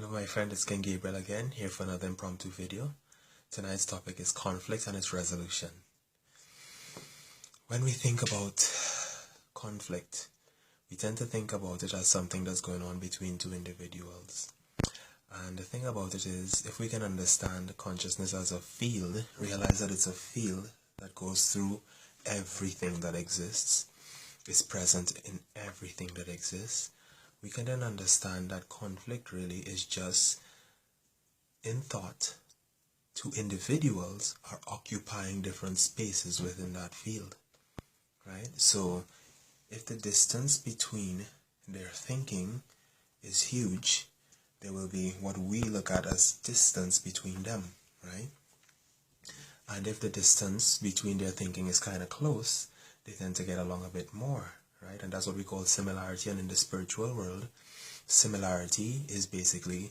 Hello my friend, it's King Gabriel again, here for another impromptu video. Tonight's topic is conflict and its resolution. When we think about conflict, we tend to think about it as something that's going on between two individuals. And the thing about it is, if we can understand consciousness as a field, realize that it's a field that goes through everything that exists, is present in everything that exists, we can then understand that conflict really is just, in thought, two individuals are occupying different spaces within that field, right? So if the distance between their thinking is huge, there will be what we look at as distance between them, right? And if the distance between their thinking is kind of close, they tend to get along a bit more, right? And that's what we call similarity. And in the spiritual world, similarity is basically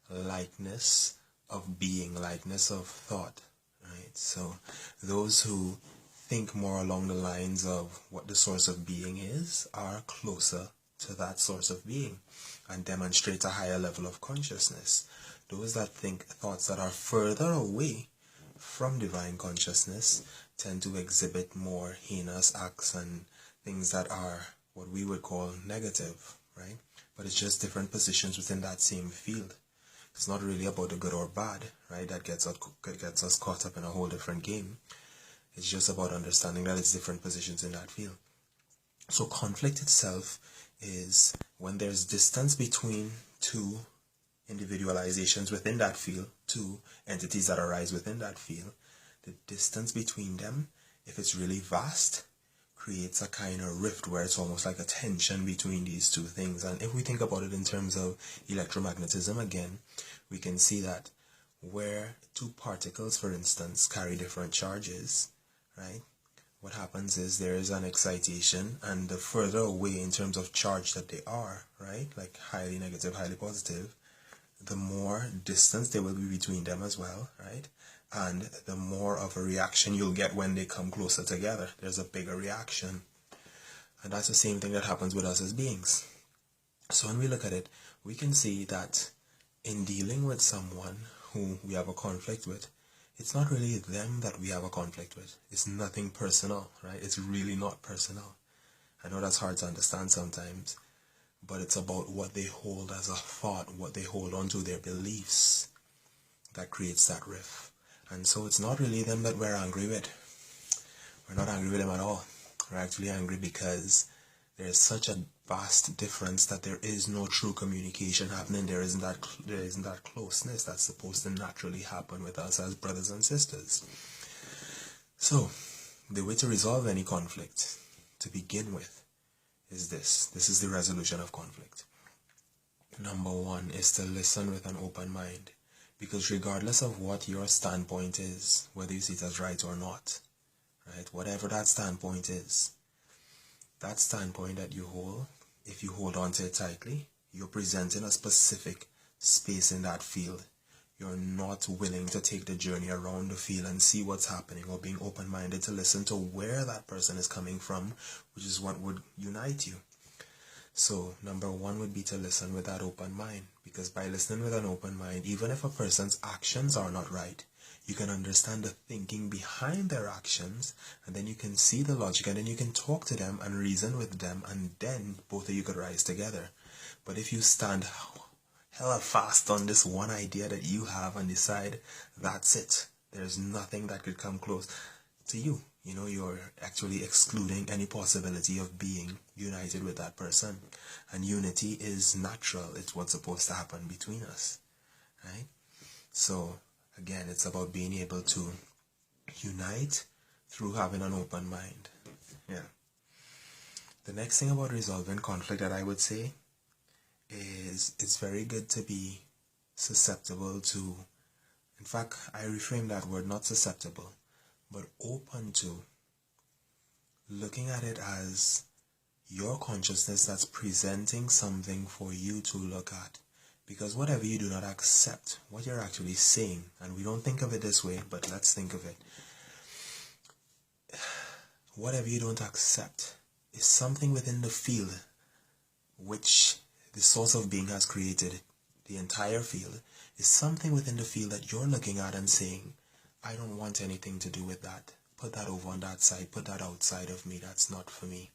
likeness of being, likeness of thought, right? So those who think more along the lines of what the source of being is are closer to that source of being and demonstrate a higher level of consciousness. Those that think thoughts that are further away from divine consciousness tend to exhibit more heinous acts and things that are what we would call negative, right? But it's just different positions within that same field. It's not really about the good or bad, right? That gets us caught up in a whole different game. It's just about understanding that it's different positions in that field. So conflict itself is when there's distance between two individualizations within that field, two entities that arise within that field. The distance between them, if it's really vast, creates a kind of rift where it's almost like a tension between these two things. And if we think about it in terms of electromagnetism again, we can see that where two particles, for instance, carry different charges, right? What happens is there is an excitation, and the further away in terms of charge that they are, right, like highly negative, highly positive, the more distance there will be between them as well, right? And the more of a reaction you'll get when they come closer together. There's a bigger reaction. And that's the same thing that happens with us as beings. So when we look at it, we can see that in dealing with someone who we have a conflict with, it's not really them that we have a conflict with. It's nothing personal, right? It's really not personal. I know that's hard to understand sometimes, but it's about what they hold as a thought, what they hold on to, their beliefs, that creates that rift. And so it's not really them that we're angry with. We're not angry with them at all. We're actually angry because there's such a vast difference that there is no true communication happening. There isn't that closeness that's supposed to naturally happen with us as brothers and sisters. So the way to resolve any conflict, to begin with, is this. This is the resolution of conflict. Number one is to listen with an open mind. Because regardless of what your standpoint is, whether you see it as right or not, right, whatever that standpoint is, that standpoint that you hold, if you hold on to it tightly, you're presenting a specific space in that field. You're not willing to take the journey around the field and see what's happening, or being open-minded to listen to where that person is coming from, which is what would unite you. So number one would be to listen with that open mind, because by listening with an open mind, even if a person's actions are not right, you can understand the thinking behind their actions, and then you can see the logic, and then you can talk to them and reason with them, and then both of you could rise together. But if you stand hella fast on this one idea that you have and decide that's it, there's nothing that could come close to you. You know, you're actually excluding any possibility of being united with that person. And unity is natural. It's what's supposed to happen between us, right? So, again, it's about being able to unite through having an open mind. Yeah. The next thing about resolving conflict that I would say is it's very good to be susceptible to, in fact, I reframe that word, not susceptible, but open to looking at it as your consciousness that's presenting something for you to look at. Because whatever you do not accept, what you're actually saying, and we don't think of it this way, but let's think of it. Whatever you don't accept is something within the field which the source of being has created the entire field, is something within the field that you're looking at and saying, I don't want anything to do with that. Put that over on that side. Put that outside of me. That's not for me.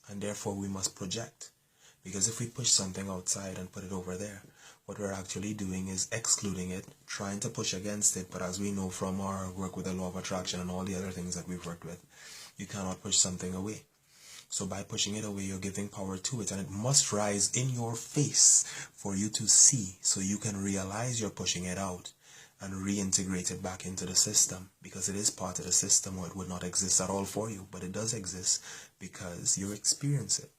And therefore we must project. Because if we push something outside and put it over there, what we're actually doing is excluding it, trying to push against it. But as we know from our work with the law of attraction and all the other things that we've worked with, you cannot push something away. So by pushing it away, you're giving power to it, and it must rise in your face for you to see, so you can realize you're pushing it out and reintegrate it back into the system, because it is part of the system, or it would not exist at all for you. But it does exist because you experience it.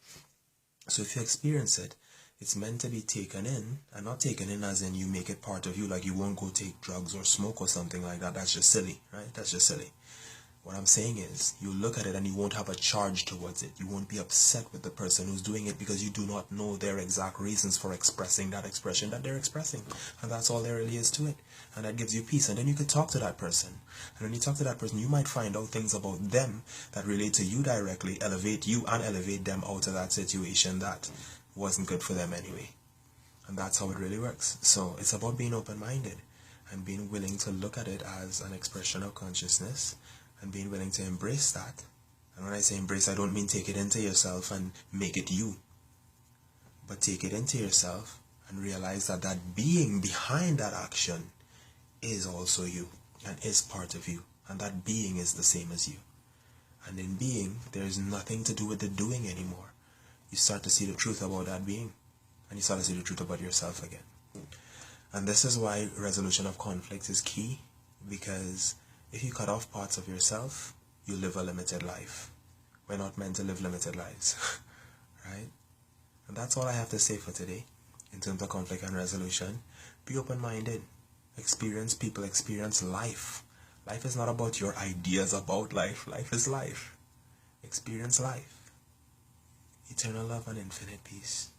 So if you experience it, it's meant to be taken in, and not taken in as in you make it part of you, like you won't go take drugs or smoke or something like that. That's just silly, right? That's just silly. What I'm saying is, you look at it and you won't have a charge towards it. You won't be upset with the person who's doing it, because you do not know their exact reasons for expressing that expression that they're expressing. And that's all there really is to it. And that gives you peace. And then you can talk to that person. And when you talk to that person, you might find out things about them that relate to you directly, elevate you and elevate them out of that situation that wasn't good for them anyway. And that's how it really works. So it's about being open-minded and being willing to look at it as an expression of consciousness, and being willing to embrace that. And when I say embrace, I don't mean take it into yourself and make it you, but take it into yourself and realize that that being behind that action is also you and is part of you, and that being is the same as you. And in being, there is nothing to do with the doing anymore. You start to see the truth about that being, and you start to see the truth about yourself again. And this is why resolution of conflict is key, because if you cut off parts of yourself, you live a limited life. We're not meant to live limited lives, right? And that's all I have to say for today in terms of conflict and resolution. Be open-minded. Experience people, experience life. Life is not about your ideas about life. Life is life. Experience life. Eternal love and infinite peace.